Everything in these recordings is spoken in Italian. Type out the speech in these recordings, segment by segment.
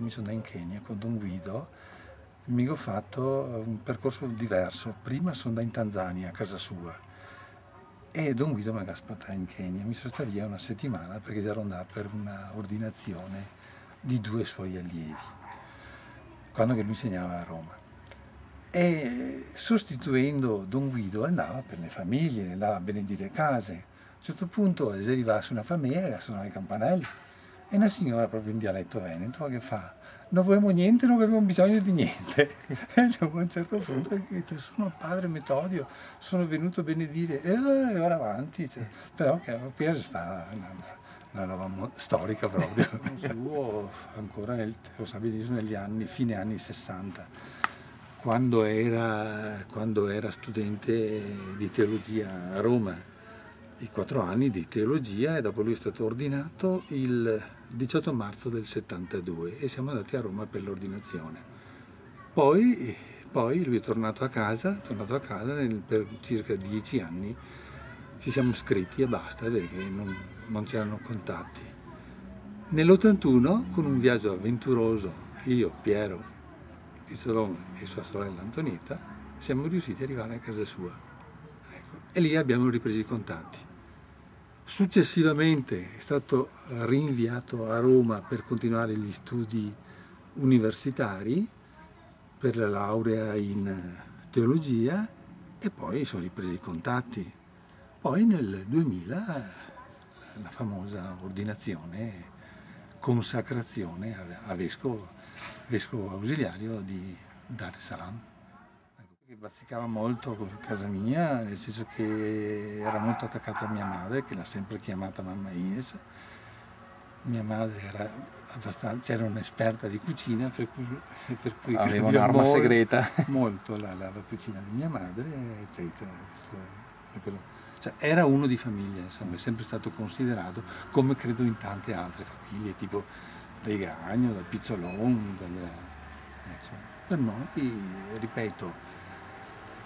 mi sono andato in Kenya con Don Guido, mi ho fatto un percorso diverso. Prima sono andato in Tanzania a casa sua e Don Guido mi ha aspettato in Kenya. Mi sono stato via una settimana perché ero andato per una ordinazione di 2 suoi allievi, quando che lui insegnava a Roma. E sostituendo Don Guido andava per le famiglie, andava a benedire case. A un certo punto si arrivava su una famiglia a suonare i campanelli e una signora proprio in dialetto veneto che fa: non avevamo niente, non avevamo bisogno di niente. E dopo a un certo punto ho detto: sono padre Metodio, sono venuto a benedire e ora avanti. Cioè, però che qui sta una roba storica proprio. Suo ancora lo sa benissimo negli anni, fine anni 60. Quando era studente di teologia a Roma, i 4 anni di teologia, e dopo lui è stato ordinato il 18 marzo del 72 e siamo andati a Roma per l'ordinazione. Poi lui è tornato a casa per circa 10 anni, ci siamo scritti e basta perché non c'erano contatti. Nell'81, con un viaggio avventuroso, io, Piero, Pizzolone e sua sorella Antonietta, siamo riusciti ad arrivare a casa sua. Ecco. E lì abbiamo ripreso i contatti. Successivamente è stato rinviato a Roma per continuare gli studi universitari, per la laurea in teologia, e poi sono ripresi i contatti. Poi nel 2000 la famosa ordinazione, consacrazione a vescovo ausiliario di Dar es Salaam. Che bazzicava molto con casa mia, nel senso che era molto attaccato a mia madre, che l'ha sempre chiamata mamma Ines. Mia madre era un'esperta di cucina, per cui aveva un'arma segreta. Molto la cucina di mia madre, eccetera. Cioè, era uno di famiglia, insomma, è sempre stato considerato, come credo in tante altre famiglie, tipo dai Gagno, dal Pizzolon, per noi, ripeto,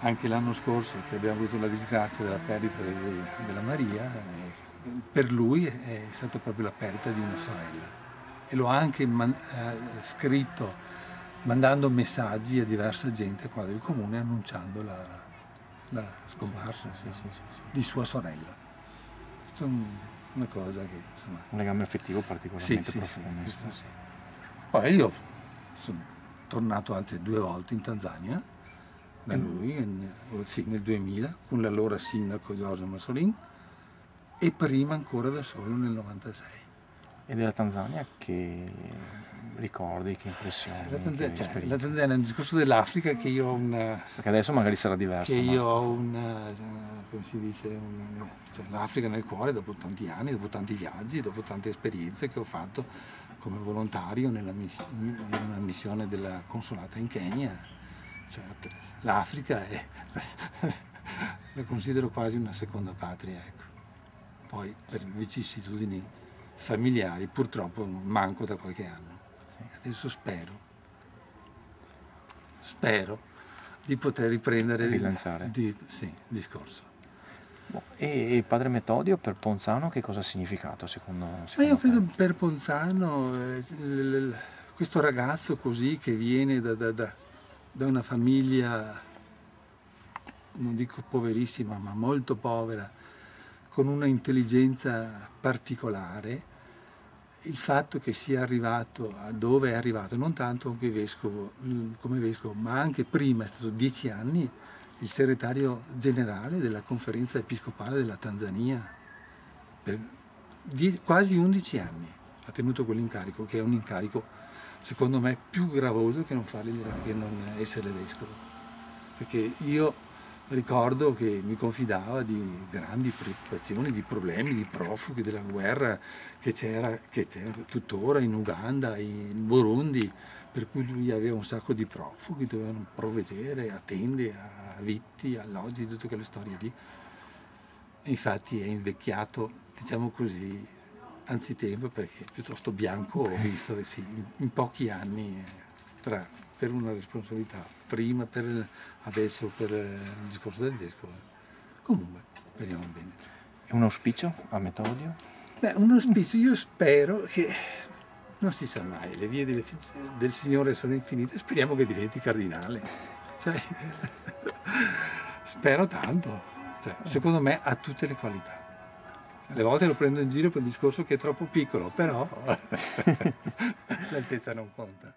anche l'anno scorso che abbiamo avuto la disgrazia della perdita della Maria, per lui è stata proprio la perdita di una sorella. E l'ho anche scritto mandando messaggi a diversa gente qua del comune annunciando la scomparsa di sua sorella. Questa è una cosa che insomma... Un legame affettivo particolarmente profondo. Sì. Poi io sono tornato altre 2 volte in Tanzania da lui, nel 2000, con l'allora sindaco Giorgio Massolin, e prima ancora da solo nel 96. E della Tanzania che ricordi, che impressioni? La Tanzania è un discorso dell'Africa che io ho una... Perché adesso magari sarà diverso. Che io ho una... come si dice? Cioè, l'Africa nel cuore dopo tanti anni, dopo tanti viaggi, dopo tante esperienze che ho fatto come volontario in una missione della consolata in Kenya. Cioè, l'Africa la considero quasi una seconda patria, ecco. Poi per vicissitudini familiari purtroppo manco da qualche anno. Adesso spero di poter riprendere rilanciare il discorso. E padre Metodio per Ponzano che cosa ha significato secondo Ma io te? credo per Ponzano questo ragazzo così che viene da una famiglia, non dico poverissima, ma molto povera, con una intelligenza particolare, il fatto che sia arrivato a dove è arrivato, non tanto come vescovo, ma anche prima, è stato 10 anni il segretario generale della conferenza episcopale della Tanzania, per quasi 11 anni ha tenuto quell'incarico, che è un incarico secondo me più gravoso che non essere vescovo, perché io ricordo che mi confidava di grandi preoccupazioni, di problemi, di profughi della guerra che c'era tuttora in Uganda, in Burundi, per cui lui aveva un sacco di profughi, dovevano provvedere a tende, a vitti, alloggi, tutte quelle storie lì. E infatti è invecchiato, diciamo così, anzitempo, perché piuttosto bianco ho visto che sì, in pochi anni, per una responsabilità, prima, adesso per il discorso del vescovo. Comunque, speriamo bene. E un auspicio a Metodio? Beh, un auspicio, io spero che Non si sa mai, le vie del Signore sono infinite, speriamo che diventi cardinale. Cioè, spero tanto. Cioè, secondo me ha tutte le qualità. Alle volte lo prendo in giro per il discorso che è troppo piccolo, però l'altezza non conta.